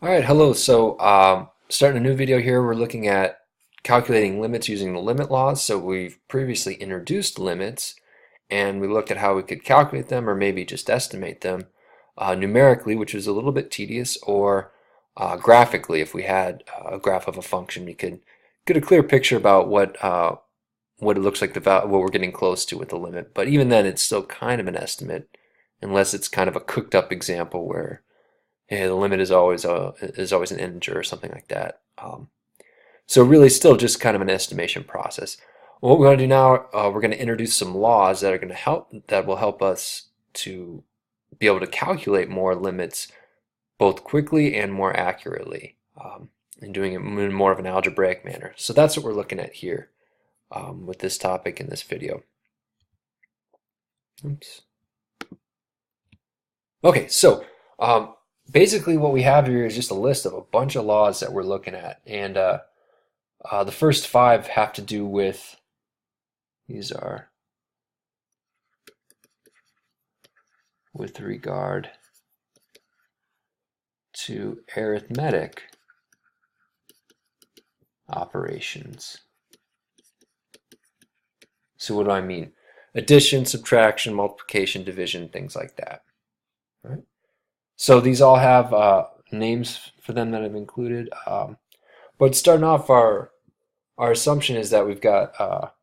All right, hello. So, starting a new video here, we're looking at calculating limits using the limit laws. So we've previously introduced limits, and we looked at how we could calculate them or maybe just estimate them numerically, which was a little bit tedious, or graphically. If we had a graph of a function, we could get a clear picture about what it looks like, what we're getting close to with the limit. But even then, it's still kind of an estimate, unless it's kind of a cooked up example where the limit is always an integer or something like that. So really, still just kind of an estimation process. What we're going to do now, we're going to introduce some laws that are going to will help us to be able to calculate more limits both quickly and more accurately, and doing it in more of an algebraic manner. So that's what we're looking at here with this topic in this video. Oops. Okay, so basically what we have here is just a list of a bunch of laws that we're looking at, and the first five have to do with, these are with regard to arithmetic operations. So what do I mean? Addition, subtraction, multiplication, division, things like that. All right. So these all have names for them that I've included. But starting off, our assumption is that we've got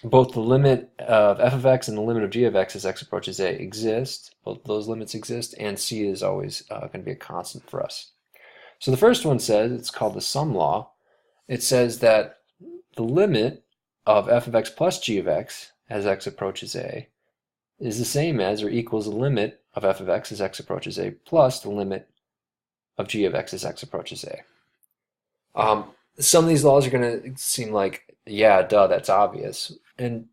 both the limit of f of x and the limit of g of x as x approaches a exist. Both those limits exist, and c is always going to be a constant for us. So the first one says, it's called the sum law. It says that the limit of f of x plus g of x as x approaches a is the same as or equals the limit of f of x as x approaches a plus the limit of g of x as x approaches a. Some of these laws are going to seem like, yeah, duh, that's obvious. And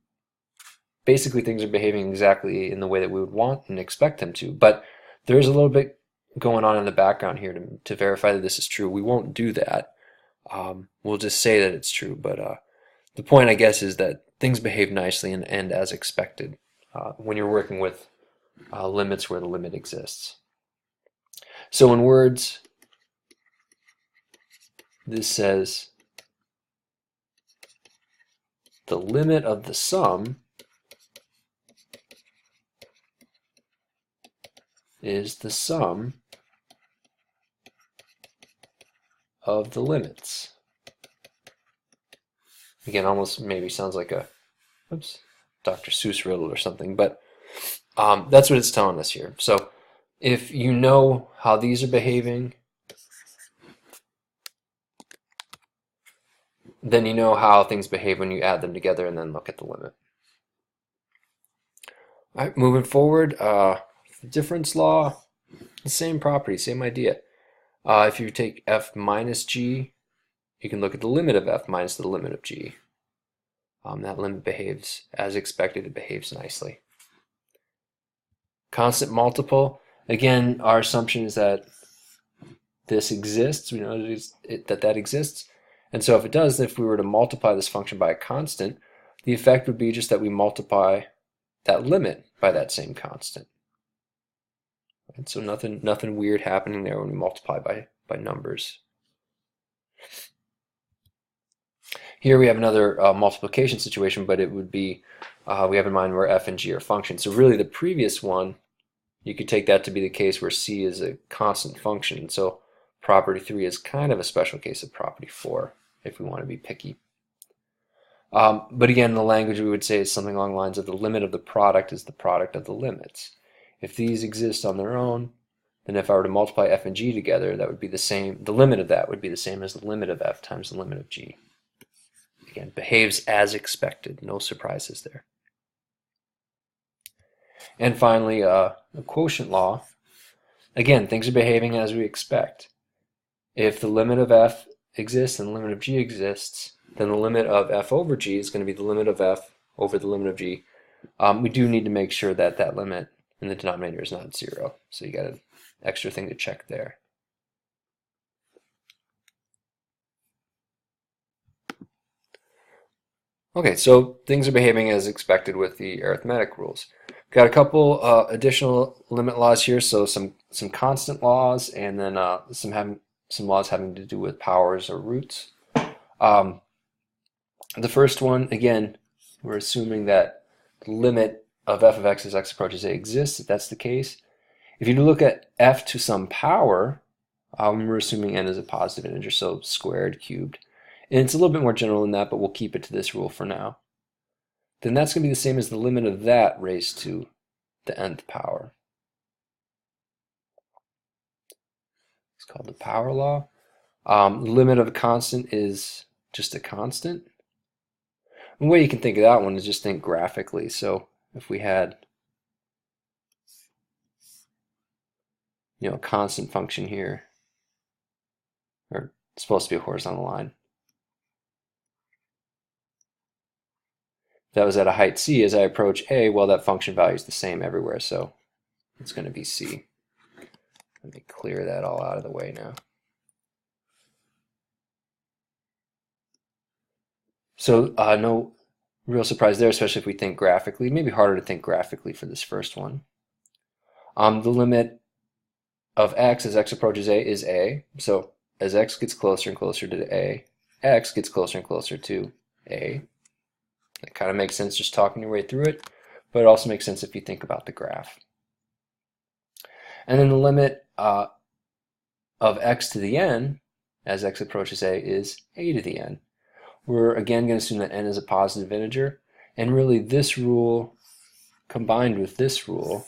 basically things are behaving exactly in the way that we would want and expect them to. But there's a little bit going on in the background here to verify that this is true. We won't do that. We'll just say that it's true. But the point, I guess, is that things behave nicely and as expected when you're working with limits where the limit exists. So in words, this says the limit of the sum is the sum of the limits. Again, almost maybe sounds like a Dr. Seuss riddle or something, but that's what it's telling us here. So if you know how these are behaving, then you know how things behave when you add them together and then look at the limit. All right, moving forward, difference law, the same property, same idea. If you take f minus g, you can look at the limit of f minus the limit of g. That limit behaves as expected. It behaves nicely. Constant multiple, again, our assumption is that this exists. We know that exists. And so if it does, if we were to multiply this function by a constant, the effect would be just that we multiply that limit by that same constant. And so nothing weird happening there when we multiply by numbers. Here we have another multiplication situation, but it would be, we have in mind where f and g are functions. So really the previous one, you could take that to be the case where c is a constant function. So property 3 is kind of a special case of property 4, if we want to be picky. But again, the language we would say is something along the lines of the limit of the product is the product of the limits. If these exist on their own, then if I were to multiply f and g together, that would be the same. The limit of that would be the same as the limit of f times the limit of g. Again, behaves as expected. No surprises there. And finally, the quotient law. Again, things are behaving as we expect. If the limit of f exists and the limit of g exists, then the limit of f over g is going to be the limit of f over the limit of g. We do need to make sure that that limit in the denominator is not 0. So you got an extra thing to check there. Okay, so things are behaving as expected with the arithmetic rules. Got a couple additional limit laws here, so some some constant laws, and then some laws having to do with powers or roots. The first one, again, we're assuming that the limit of f of x as x approaches a exists. If that's the case, if you look at f to some power, we're assuming n is a positive integer, so squared, cubed. And it's a little bit more general than that, but we'll keep it to this rule for now. Then that's going to be the same as the limit of that raised to the nth power. It's called the power law. The limit of a constant is just a constant. The way you can think of that one is just think graphically. So if we had, a constant function here, or it's supposed to be a horizontal line, that was at a height c. As I approach a, well, that function value is the same everywhere, so it's going to be c. Let me clear that all out of the way now. So no real surprise there, especially if we think graphically. Maybe harder to think graphically for this first one. The limit of x as x approaches a is a. So as x gets closer and closer to a, x gets closer and closer to a. It kind of makes sense just talking your way through it, but it also makes sense if you think about the graph. And then the limit of x to the n as x approaches a is a to the n. We're again going to assume that n is a positive integer, and really this rule combined with this rule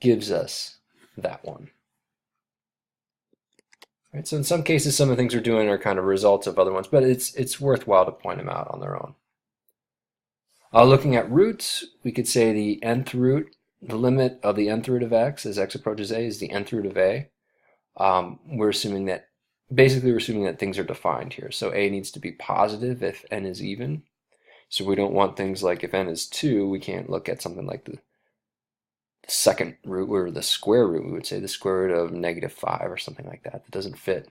gives us that one. Right, so in some cases, some of the things we're doing are kind of results of other ones, but it's worthwhile to point them out on their own. Looking at roots, we could say the nth root, the limit of the nth root of x as x approaches a is the nth root of a. We're assuming that things are defined here. So a needs to be positive if n is even. So we don't want things like if n is 2, we can't look at something like the second root or the square root. We would say the square root of -5 or something like that. That doesn't fit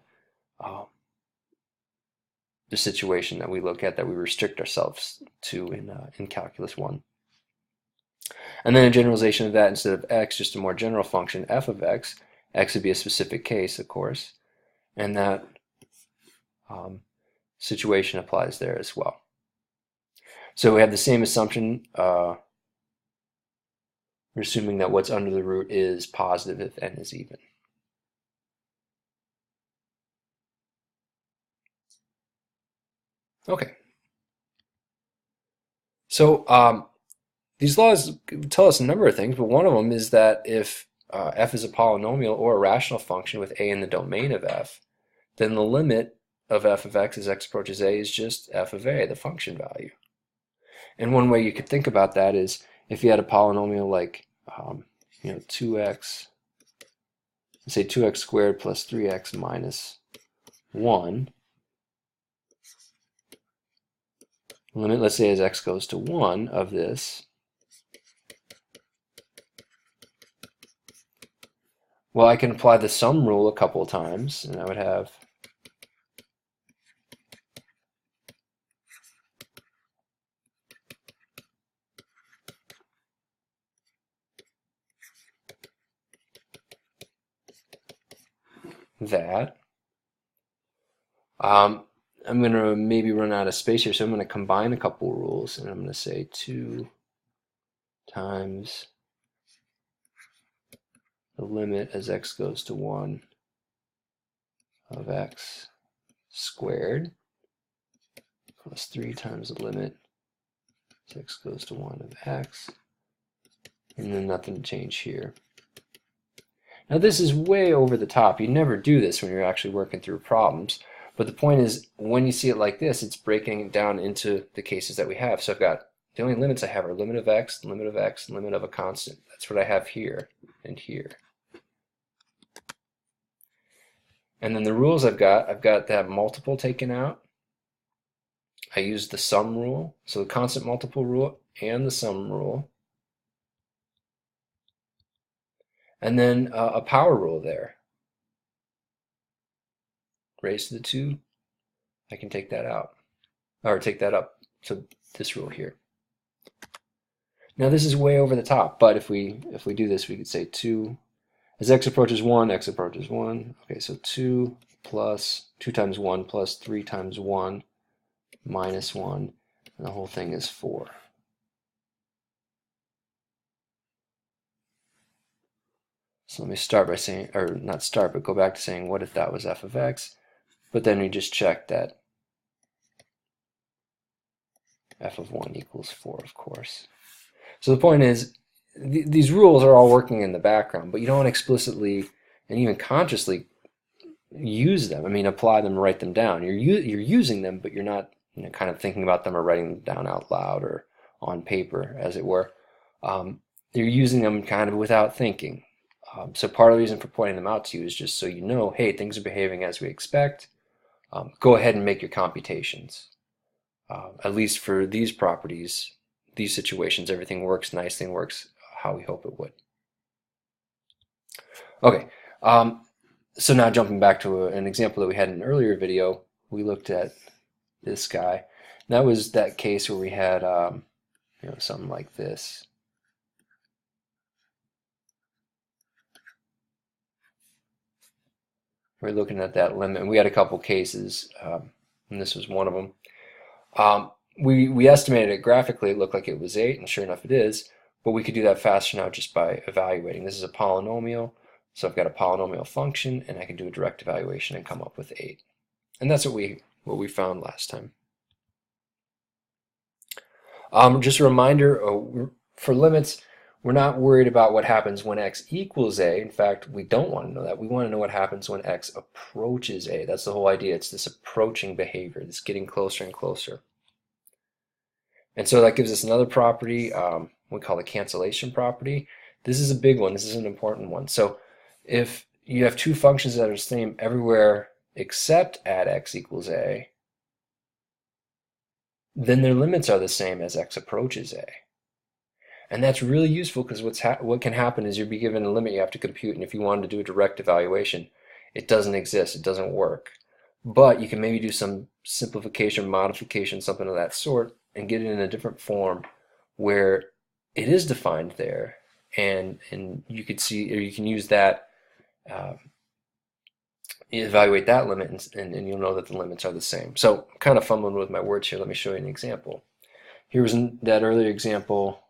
the situation that we look at, that we restrict ourselves to in Calculus 1. And then a generalization of that, instead of x, just a more general function, f of x. X would be a specific case, of course, and that situation applies there as well. So we have the same assumption. We're assuming that what's under the root is positive if n is even. Okay. So these laws tell us a number of things, but one of them is that if f is a polynomial or a rational function with a in the domain of f, then the limit of f of x as x approaches a is just f of a, the function value. And one way you could think about that is if you had a polynomial like 2x, say 2x squared plus 3x minus 1, limit, let's say as x goes to 1 of this, well, I can apply the sum rule a couple of times, and I would have that. I'm going to maybe run out of space here, so I'm going to combine a couple rules, and I'm going to say 2 times the limit as x goes to 1 of x squared plus 3 times the limit as x goes to 1 of x, and then nothing to change here. Now this is way over the top. You never do this when you're actually working through problems, but the point is when you see it like this, it's breaking it down into the cases that we have. So I've got, the only limits I have are limit of x, limit of x, limit of a constant. That's what I have here and here. And then the rules I've got that multiple taken out. I use the sum rule, so the constant multiple rule and the sum rule. And then a power rule there. Raised to the 2, I can take that out, or take that up to this rule here. Now this is way over the top, but if we do this, we could say 2 As x approaches 1, x approaches 1. Okay, so 2 times 1 plus 3 times 1 minus 1, and the whole thing is 4. So let me start by saying, or not start, but go back to saying, what if that was f of x? But then we just check that f of 1 equals 4, of course. So the point is, these rules are all working in the background, but you don't explicitly and even consciously use them. I mean, apply them, write them down. You're using them, but you're not kind of thinking about them or writing them down out loud or on paper, as it were. You're using them kind of without thinking. So part of the reason for pointing them out to you is just so you know, hey, things are behaving as we expect. Go ahead and make your computations. At least for these properties, these situations, everything works nicely and works how we hope it would. Okay, so now jumping back to an example that we had in an earlier video, we looked at this guy. That was that case where we had something like this. We're looking at that limit, and we had a couple cases, and this was one of them. We estimated it graphically, it looked like it was 8, and sure enough it is, but we could do that faster now just by evaluating. This is a polynomial, so I've got a polynomial function, and I can do a direct evaluation and come up with 8. And that's what we found last time. Just a reminder, for limits, we're not worried about what happens when x equals a. In fact, we don't want to know that. We want to know what happens when x approaches a. That's the whole idea. It's this approaching behavior, this getting closer and closer. And so that gives us another property we call the cancellation property. This is a big one. This is an important one. So if you have two functions that are the same everywhere except at x equals a, then their limits are the same as x approaches a. And that's really useful because what can happen is you'll be given a limit you have to compute, and if you wanted to do a direct evaluation, it doesn't exist, it doesn't work. But you can maybe do some simplification, modification, something of that sort, and get it in a different form where it is defined there, and you could see, or you can use that, evaluate that limit, and you'll know that the limits are the same. So I'm kind of fumbling with my words here. Let me show you an example. Here was in that earlier example,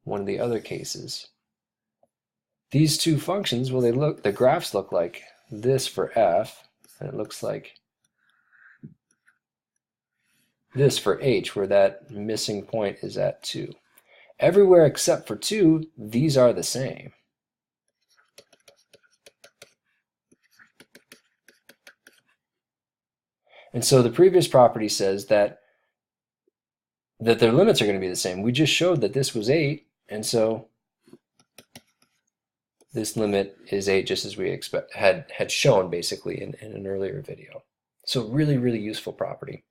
one of the other cases. These two functions, well, the graphs look like this for f, and it looks like this for h, where that missing point is at 2. Everywhere except for 2, these are the same. And so the previous property says that their limits are going to be the same. We just showed that this was 8, and so this limit is 8, just as we had shown basically in an earlier video. So really, really useful property.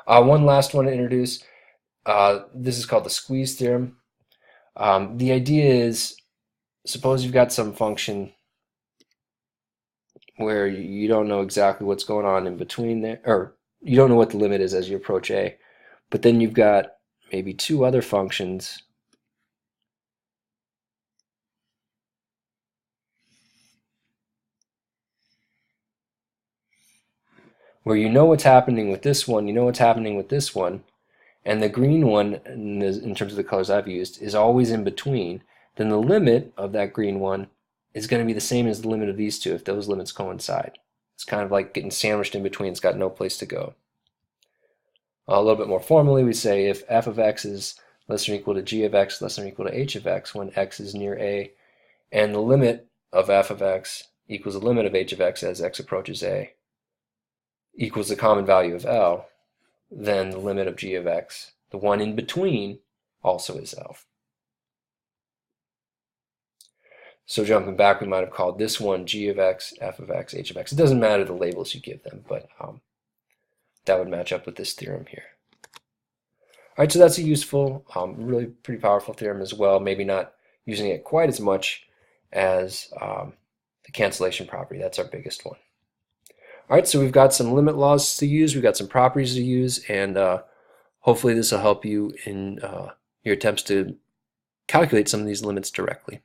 One last one to introduce. This is called the squeeze theorem. The idea is, suppose you've got some function where you don't know exactly what's going on in between there, or you don't know what the limit is as you approach a, but then you've got maybe two other functions where you know what's happening with this one, you know what's happening with this one, and the green one, in terms of the colors I've used, is always in between, then the limit of that green one is going to be the same as the limit of these two if those limits coincide. It's kind of like getting sandwiched in between. It's got no place to go. A little bit more formally, we say if f of x is less than or equal to g of x less than or equal to h of x when x is near a, and the limit of f of x equals the limit of h of x as x approaches a equals the common value of L, then the limit of g of x, the one in between, also is L. So jumping back, we might have called this one g of x, f of x, h of x. It doesn't matter the labels you give them, but that would match up with this theorem here. All right, so that's a useful, really pretty powerful theorem as well. Maybe not using it quite as much as the cancellation property. That's our biggest one. All right, so we've got some limit laws to use, we've got some properties to use, and hopefully this will help you in your attempts to calculate some of these limits directly.